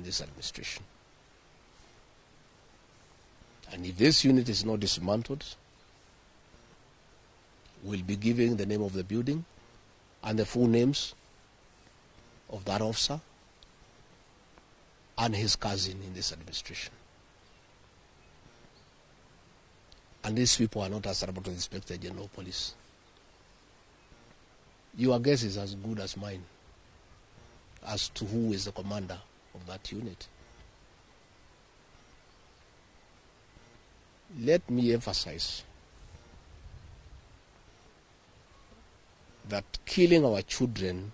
this administration. And if this unit is not dismantled, we'll be giving the name of the building and the full names of that officer and his cousin in this administration. And these people are not answerable to the Inspector General of Police. Your guess is as good as mine as to who is the commander of that unit. Let me emphasize that killing our children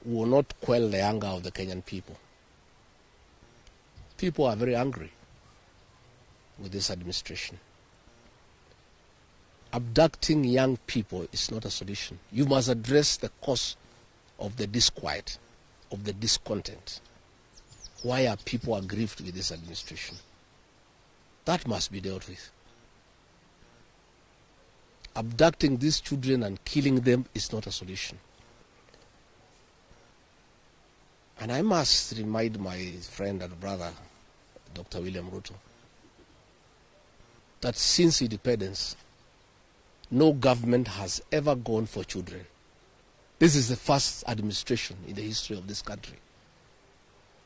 will not quell the anger of the Kenyan people. People are very angry with this administration. Abducting young people is not a solution. You must address the cause of the disquiet, of the discontent. Why are people aggrieved with this administration? That must be dealt with. Abducting these children and killing them is not a solution. And I must remind my friend and brother, Dr. William Ruto, that since independence, no government has ever gone for children. This is the first administration in the history of this country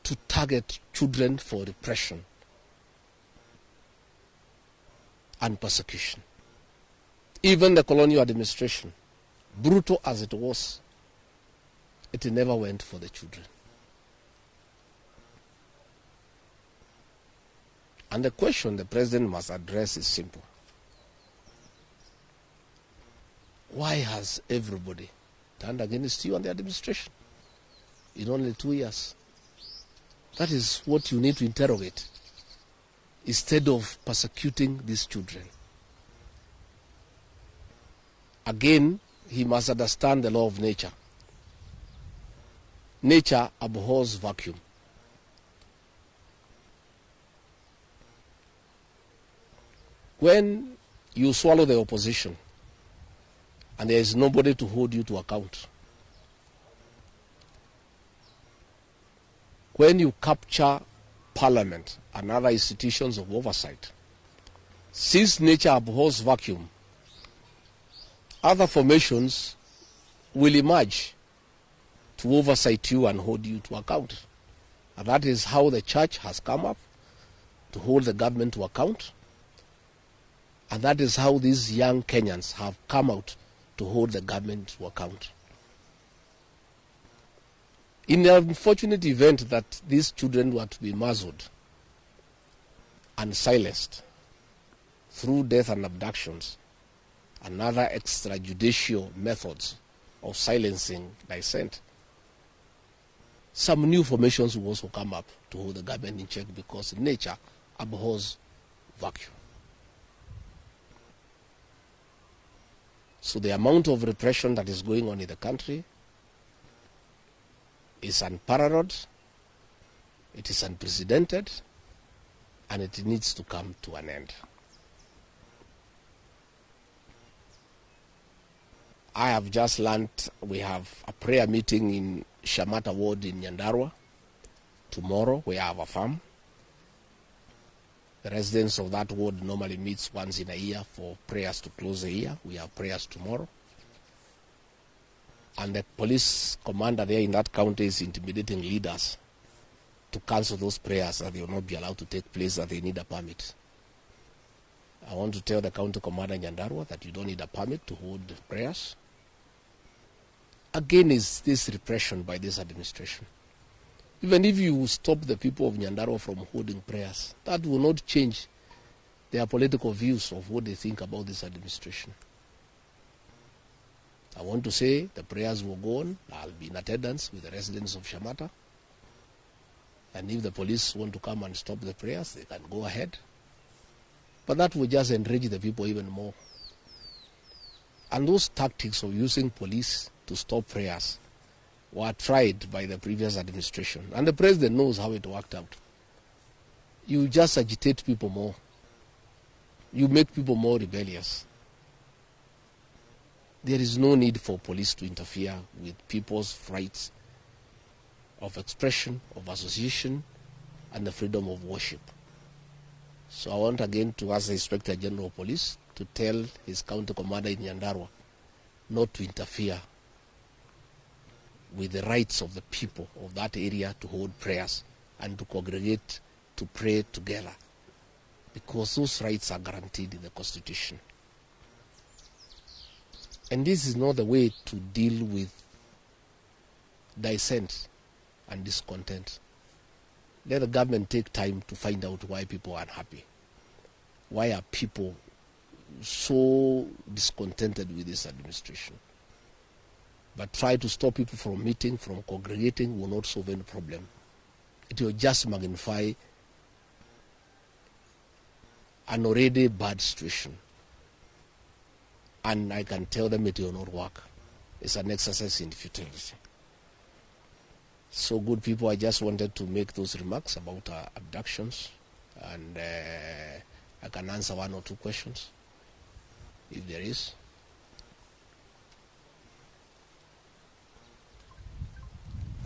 to target children for repression and persecution. Even the colonial administration, brutal as it was, it never went for the children. And the question the president must address is simple. Why has everybody turned against you and the administration in only 2 years? That is what you need to interrogate instead of persecuting these children. Again, he must understand the law of nature. Nature abhors vacuum. When you swallow the opposition and there is nobody to hold you to account, when you capture parliament and other institutions of oversight, since nature abhors vacuum, other formations will emerge to oversight you and hold you to account. And that is how the church has come up to hold the government to account. And that is how these young Kenyans have come out to hold the government to account. In the unfortunate event that these children were to be muzzled and silenced through death and abductions and other extrajudicial methods of silencing dissent, some new formations will also come up to hold the government in check because nature abhors vacuum. So the amount of repression that is going on in the country is unparalleled, it is unprecedented, and it needs to come to an end. I have just learned we have a prayer meeting in Shamata Ward in Nyandarua tomorrow. We have a farm. The residents of that ward normally meets once in a year for prayers to close the year. We have prayers tomorrow. And the police commander there in that county is intimidating leaders to cancel those prayers, that they will not be allowed to take place, that they need a permit. I want to tell the county commander in Nyandarua that you don't need a permit to hold prayers. Again, is this repression by this administration. Even if you stop the people of Nyandarua from holding prayers, that will not change their political views of what they think about this administration. I want to say the prayers will go on. I'll be in attendance with the residents of Shamata. And if the police want to come and stop the prayers, they can go ahead. But that will just enrage the people even more. And those tactics of using police to stop prayers were tried by the previous administration. And the president knows how it worked out. You just agitate people more. You make people more rebellious. There is no need for police to interfere with people's rights of expression, of association, and the freedom of worship. So I want again to ask the Inspector General of Police to tell his county commander in Nyandarua not to interfere with the rights of the people of that area to hold prayers and to congregate to pray together, because those rights are guaranteed in the Constitution. And this is not the way to deal with dissent and discontent. Let the government take time to find out why people are unhappy. Why are people so discontented with this administration? But try to stop people from meeting, from congregating will not solve any problem. It will just magnify an already bad situation. And I can tell them it will not work. It's an exercise in futility. So good people, I just wanted to make those remarks about abductions, and I can answer one or two questions if there is.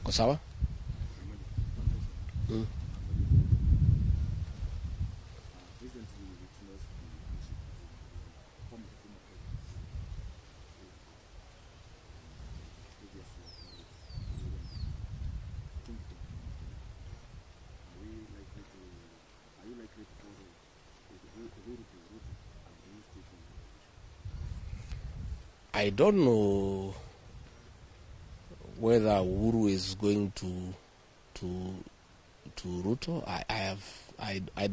Kosawa? I don't know whether Uhuru is going to Ruto. I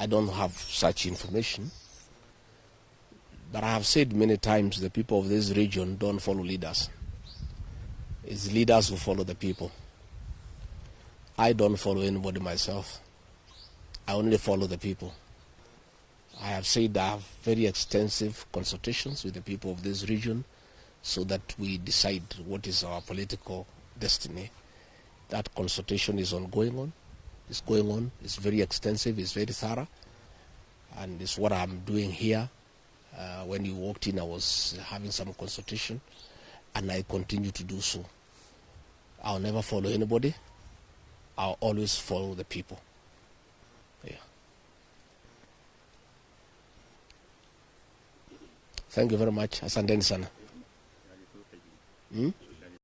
don't have such information. But I have said many times the people of this region don't follow leaders. It's leaders who follow the people. I don't follow anybody myself. I only follow the people. I have said I have very extensive consultations with the people of this region so that we decide what is our political destiny. That consultation is ongoing. It's going on. It's very extensive. It's very thorough. And it's what I'm doing here. When you walked in, I was having some consultation, and I continue to do so. I'll never follow anybody. I'll always follow the people. Yeah. Thank you very much. Asanteni sana.